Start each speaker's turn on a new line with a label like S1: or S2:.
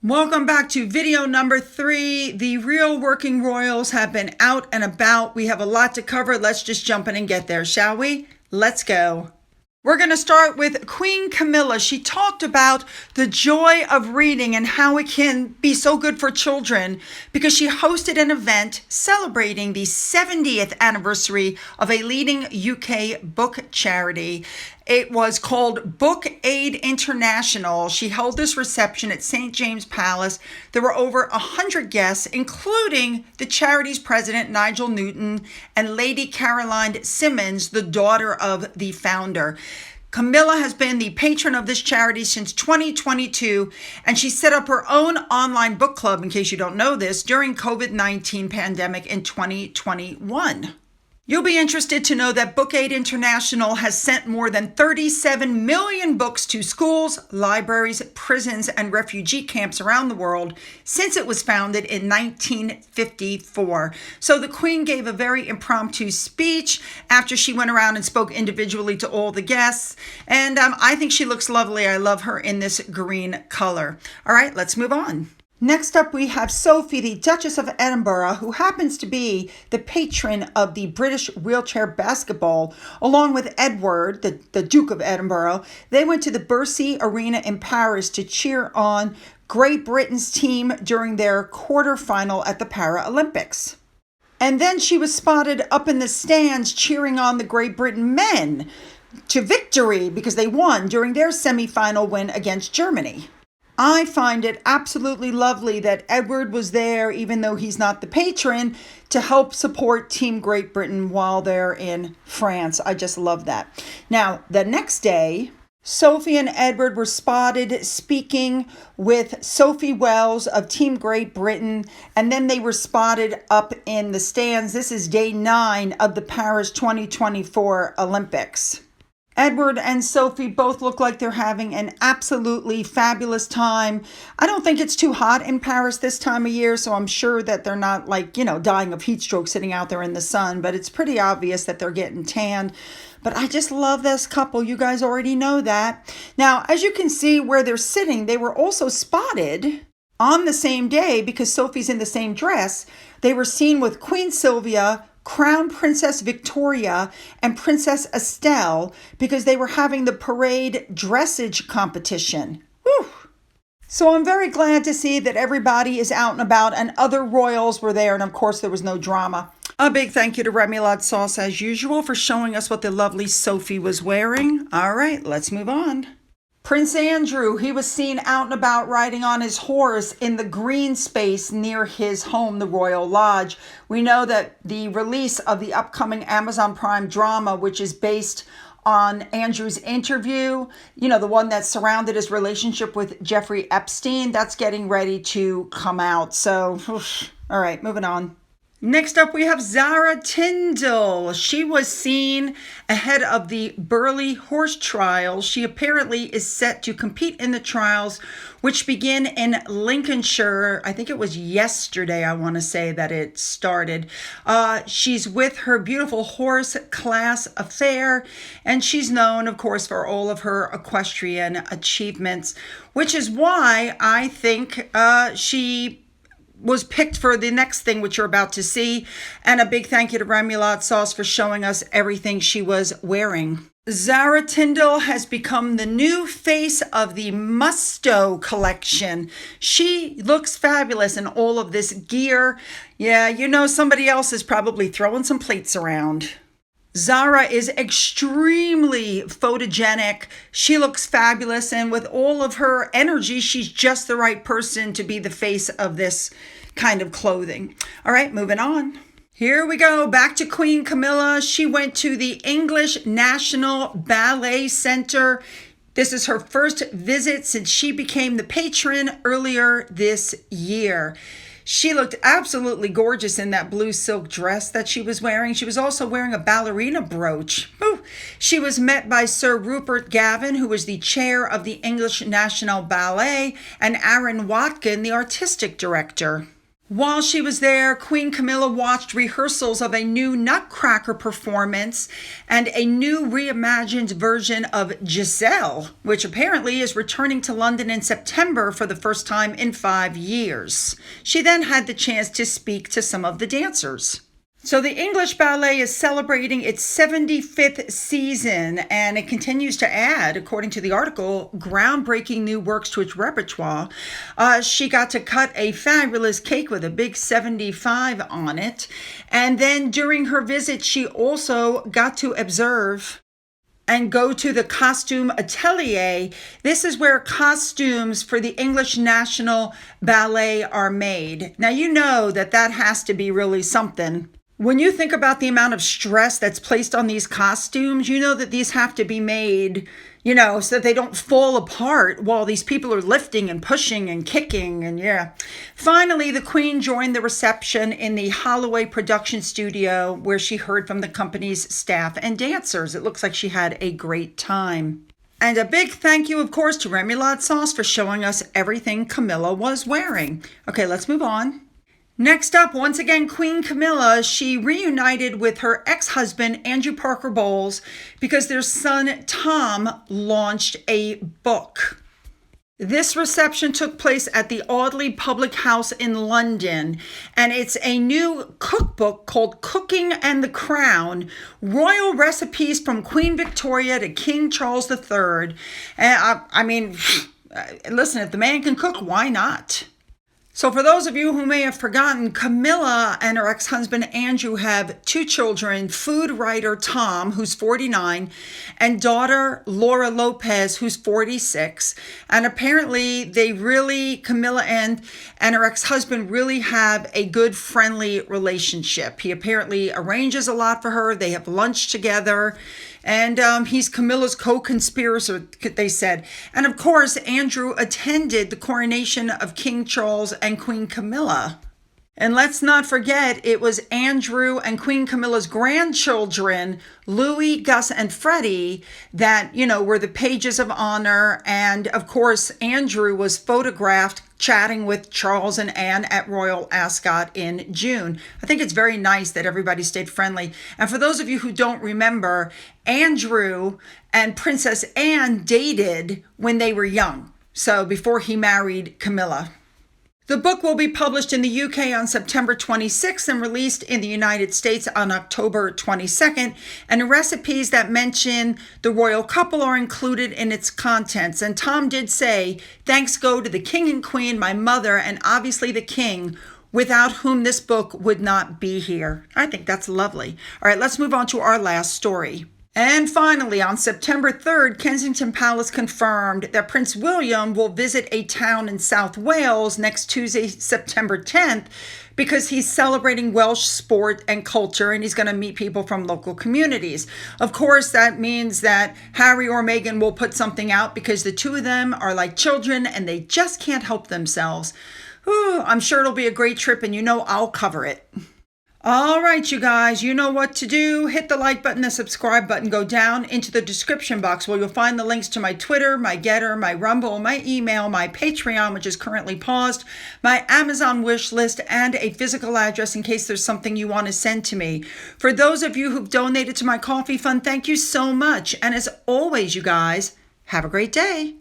S1: Welcome back to video number 3. The real working royals have been out and about. We have a lot to cover. Let's just jump in and get there, shall we? Let's go. We're going to start with Queen Camilla. She talked about the joy of reading and how it can be so good for children because she hosted an event celebrating the 70th anniversary of a leading UK book charity. It was called Book Aid International. She held this reception at St. James Palace. There were over 100 guests, including the charity's president, Nigel Newton, and Lady Caroline Simmons, the daughter of the founder. Camilla has been the patron of this charity since 2022, and she set up her own online book club, in case you don't know this, during COVID-19 pandemic in 2021. You'll be interested to know that Book Aid International has sent more than 37 million books to schools, libraries, prisons, and refugee camps around the world since it was founded in 1954. So the Queen gave a very impromptu speech after she went around and spoke individually to all the guests. And I think she looks lovely. I love her in this green color. All right, let's move on. Next up, we have Sophie, the Duchess of Edinburgh, who happens to be the patron of the British wheelchair basketball, along with Edward, the Duke of Edinburgh. They went to the Bercy Arena in Paris to cheer on Great Britain's team during their quarterfinal at the Paralympics. And then she was spotted up in the stands cheering on the Great Britain men to victory because they won during their semifinal win against Germany. I find it absolutely lovely that Edward was there, even though he's not the patron, to help support Team Great Britain while they're in France. I just love that. Now, the next day, Sophie and Edward were spotted speaking with Sophie Wells of Team Great Britain, and then they were spotted up in the stands. This is day 9 of the Paris 2024 Olympics. Edward and Sophie both look like they're having an absolutely fabulous time. I don't think it's too hot in Paris this time of year, so I'm sure that they're not dying of heat stroke sitting out there in the sun, but it's pretty obvious that they're getting tanned. But I just love this couple. You guys already know that. Now, as you can see where they're sitting, they were also spotted on the same day because Sophie's in the same dress. They were seen with Queen Sylvia, Crown Princess Victoria, and Princess Estelle because they were having the parade dressage competition. Whew. So I'm very glad to see that everybody is out and about and other royals were there, and of course there was no drama. A big thank you to Remoulade Sauce as usual for showing us what the lovely Sophie was wearing. All right, let's move on. Prince Andrew, he was seen out and about riding on his horse in the green space near his home, the Royal Lodge. We know that the release of the upcoming Amazon Prime drama, which is based on Andrew's interview, the one that surrounded his relationship with Jeffrey Epstein, that's getting ready to come out. So, all right, moving on. Next up, we have Zara Tindall. She was seen ahead of the Burghley horse trials. She apparently is set to compete in the trials, which begin in Lincolnshire. I think it was yesterday, I want to say, that it started. She's with her beautiful horse, Class Affair, and she's known, of course, for all of her equestrian achievements, which is why I think she was picked for the next thing, which you're about to see. And a big thank you to Remoulade Sauce for showing us everything she was wearing. Zara Tindall has become the new face of the Musto collection. She looks fabulous in all of this gear. Yeah, somebody else is probably throwing some plates around. Zara is extremely photogenic. She looks fabulous, and with all of her energy, she's just the right person to be the face of this kind of clothing. All right, moving on. Here we go, back to Queen Camilla. She went to the English National Ballet Center. This is her first visit since she became the patron earlier this year. She looked absolutely gorgeous in that blue silk dress that she was wearing. She was also wearing a ballerina brooch. Ooh. She was met by Sir Rupert Gavin, who was the chair of the English National Ballet, and Aaron Watkin, the artistic director. While she was there, Queen Camilla watched rehearsals of a new Nutcracker performance and a new reimagined version of Giselle, which apparently is returning to London in September for the first time in 5 years. She then had the chance to speak to some of the dancers. So the English ballet is celebrating its 75th season, and it continues to add, according to the article, groundbreaking new works to its repertoire. She got to cut a fabulous cake with a big 75 on it. And then during her visit, she also got to observe and go to the costume atelier. This is where costumes for the English National Ballet are made. Now, you know that has to be really something. When you think about the amount of stress that's placed on these costumes, you know that these have to be made, so that they don't fall apart while these people are lifting and pushing and kicking and yeah. Finally, the Queen joined the reception in the Holloway production studio where she heard from the company's staff and dancers. It looks like she had a great time. And a big thank you, of course, to Remoulade Sauce for showing us everything Camilla was wearing. Okay, let's move on. Next up, once again, Queen Camilla, she reunited with her ex-husband, Andrew Parker Bowles, because their son, Tom, launched a book. This reception took place at the Audley Public House in London, and it's a new cookbook called Cooking and the Crown, Royal Recipes from Queen Victoria to King Charles III. And listen, if the man can cook, why not? So for those of you who may have forgotten, Camilla and her ex-husband Andrew have 2 children, food writer Tom, who's 49, and daughter Laura Lopez, who's 46. And apparently Camilla and her ex-husband really have a good, friendly relationship. He apparently arranges a lot for her. They have lunch together. And he's Camilla's co-conspirator, they said. And of course, Andrew attended the coronation of King Charles and Queen Camilla. And let's not forget, it was Andrew and Queen Camilla's grandchildren, Louis, Gus, and Freddie, that, were the pages of honor. And of course, Andrew was photographed chatting with Charles and Anne at Royal Ascot in June. I think it's very nice that everybody stayed friendly. And for those of you who don't remember, Andrew and Princess Anne dated when they were young. So before he married Camilla. The book will be published in the UK on September 26th and released in the United States on October 22nd. And the recipes that mention the royal couple are included in its contents. And Tom did say, thanks go to the king and queen, my mother, and obviously the king, without whom this book would not be here. I think that's lovely. All right, let's move on to our last story. And finally, on September 3rd, Kensington Palace confirmed that Prince William will visit a town in South Wales next Tuesday, September 10th, because he's celebrating Welsh sport and culture, and he's going to meet people from local communities. Of course, that means that Harry or Meghan will put something out because the two of them are like children and they just can't help themselves. Ooh, I'm sure it'll be a great trip, and I'll cover it. All right, you guys, you know what to do. Hit the like button, the subscribe button, go down into the description box where you'll find the links to my Twitter, my Gettr, my Rumble, my email, my Patreon, which is currently paused, my Amazon wish list, and a physical address in case there's something you want to send to me. For those of you who've donated to my coffee fund, thank you so much. And as always, you guys, have a great day.